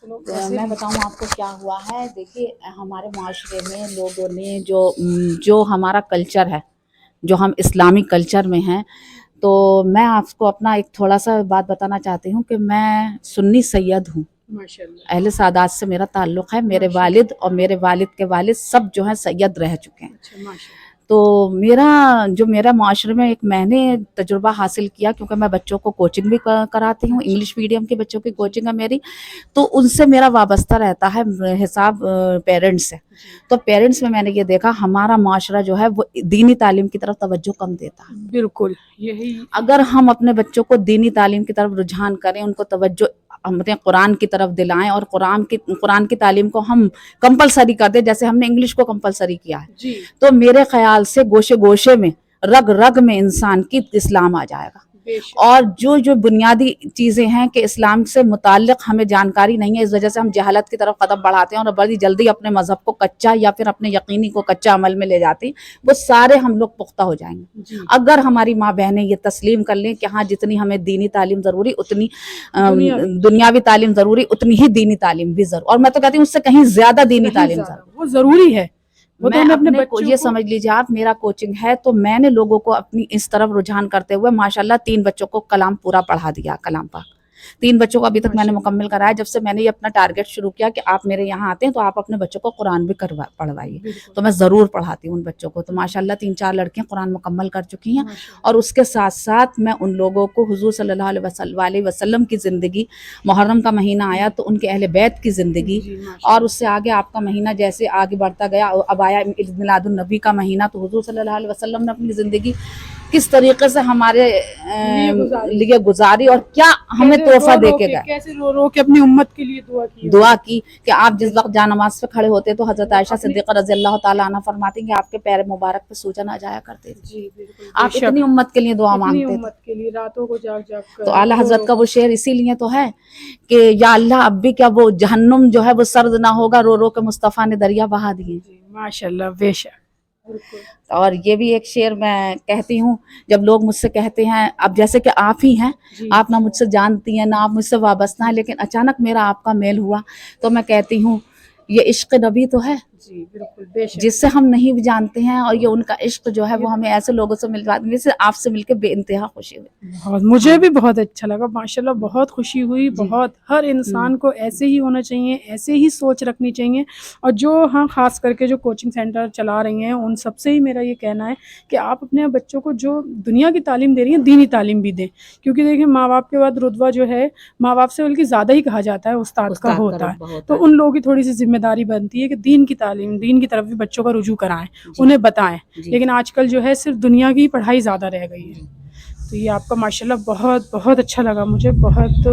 میں بتاؤں آپ کو کیا ہوا ہے. دیکھیے ہمارے معاشرے میں لوگوں نے جو ہمارا کلچر ہے، جو ہم اسلامی کلچر میں ہیں، تو میں آپ کو اپنا ایک تھوڑا سا بات بتانا چاہتی ہوں کہ میں سنی سید ہوں. اہل سادات سے میرا تعلق ہے. میرے والد اور میرے والد کے والد سب جو ہیں سید رہ چکے ہیں. تو میرا معاشرے میں ایک میں نے تجربہ حاصل کیا، کیونکہ میں بچوں کو کوچنگ بھی کراتی ہوں، انگلش میڈیم کے بچوں کی کوچنگ ہے میری، تو ان سے میرا وابستہ رہتا ہے حساب پیرنٹس سے. تو پیرنٹس میں نے یہ دیکھا ہمارا معاشرہ جو ہے وہ دینی تعلیم کی طرف توجہ کم دیتا ہے. بالکل یہی. اگر ہم اپنے بچوں کو دینی تعلیم کی طرف رجحان کریں، ان کو توجہ قرآن کی طرف دلائیں، اور قرآن کی تعلیم کو ہم کمپلسری کر دیں، جیسے ہم نے انگلش کو کمپلسری کیا ہے، تو میرے خیال سے گوشے گوشے میں، رگ رگ میں انسان کی اسلام آ جائے گا. اور جو بنیادی چیزیں ہیں کہ اسلام سے متعلق ہمیں جانکاری نہیں ہے، اس وجہ سے ہم جہالت کی طرف قدم بڑھاتے ہیں اور بڑی جلدی اپنے مذہب کو کچا یا پھر اپنے یقینی کو کچا عمل میں لے جاتے ہیں. وہ سارے ہم لوگ پختہ ہو جائیں گے اگر ہماری ماں بہنیں یہ تسلیم کر لیں کہ ہاں جتنی ہمیں دینی تعلیم ضروری اتنی دنیاوی تعلیم ضروری، اتنی ہی دینی تعلیم بھی ضروری، اور میں تو کہتی ہوں اس سے کہیں زیادہ دینی تعلیم وہ ضروری ہے. میں اپنے کو یہ سمجھ لیجیے آپ، میرا کوچنگ ہے تو میں نے لوگوں کو اپنی اس طرف رجحان کرتے ہوئے ماشاءاللہ 3 بچوں کو کلام پورا پڑھا دیا. کلام پاک 3 بچوں کو ابھی تک میں نے مکمل کرایا. جب سے میں نے یہ اپنا ٹارگٹ شروع کیا کہ آپ میرے یہاں آتے ہیں تو آپ اپنے بچوں کو قرآن بھی پڑھوائیے، تو میں ضرور پڑھاتی ہوں ان بچوں کو. تو ماشاءاللہ 3-4 لڑکیاں قرآن مکمل کر چکی ہیں. اور اس کے ساتھ ساتھ میں ان لوگوں کو حضور صلی اللہ علیہ وسلم کی زندگی، محرم کا مہینہ آیا تو ان کے اہل بیت کی زندگی، اور اس سے آگے آپ کا مہینہ جیسے آگے بڑھتا گیا، اب آیا میلاد النبی کا مہینہ، تو حضور صلی اللہ علیہ وسلم نے اپنی زندگی کس طریقے سے ہمارے لیے گزاری اور کیا ہمیں تحفہ دے کے گئے. کیسے رو رو کے اپنی امت کے لیے دعا کی کہ آپ جس وقت جانماز پہ کھڑے ہوتے تو حضرت عائشہ صدیقہ رضی اللہ تعالیٰ عنہ فرماتی کہ آپ کے پیر مبارک پہ سوجن آ جایا کرتے تھے. آپ اتنی امت کے لیے دعا مانگتے تھے. راتوں کو جاگ جاگ تو اعلیٰ حضرت کا وہ شعر اسی لیے تو ہے کہ یا اللہ اب بھی کیا وہ جہنم جو ہے وہ سرد نہ ہوگا، رو رو کے مصطفیٰ نے دریا بہا دیے. ماشاءاللہ بے شک. اور یہ بھی ایک شعر میں کہتی ہوں، جب لوگ مجھ سے کہتے ہیں، اب جیسے کہ آپ ہی ہیں، آپ نہ مجھ سے جانتی ہیں نہ آپ مجھ سے وابستہ ہیں، لیکن اچانک میرا آپ کا میل ہوا تو میں کہتی ہوں یہ عشق نبی تو ہے جس سے ہم نہیں بھی جانتے ہیں، اور یہ ان کا عشق جو ہے وہ ہمیں ایسے لوگوں سے مل جاتا ہے. جیسے آپ سے مل کے بے انتہا خوشی ہوئی. مجھے بھی بہت اچھا لگا ماشاءاللہ، بہت خوشی ہوئی. بہت ہر انسان کو ایسے ہی ہونا چاہیے، ایسے ہی سوچ رکھنی چاہیے. اور جو خاص کر کے جو کوچنگ سینٹر چلا رہی ہیں ان سب سے ہی میرا یہ کہنا ہے کہ آپ اپنے بچوں کو جو دنیا کی تعلیم دے رہی ہیں دینی تعلیم بھی دیں. کیونکہ دیکھیں ماں باپ کے بعد رتبہ جو ہے ماں باپ سے بلکہ زیادہ ہی کہا جاتا ہے استاد کا ہوتا ہے. تو ان لوگوں کی تھوڑی سی ذمہ داری بنتی ہے کہ دین کی تعلیم، دین کی طرف بھی بچوں کا رجوع کرائیں، انہیں بتائیں. لیکن آج کل جو ہے صرف دنیا کی پڑھائی زیادہ رہ گئی ہے. تو یہ آپ کا ماشاءاللہ بہت بہت اچھا لگا مجھے، بہت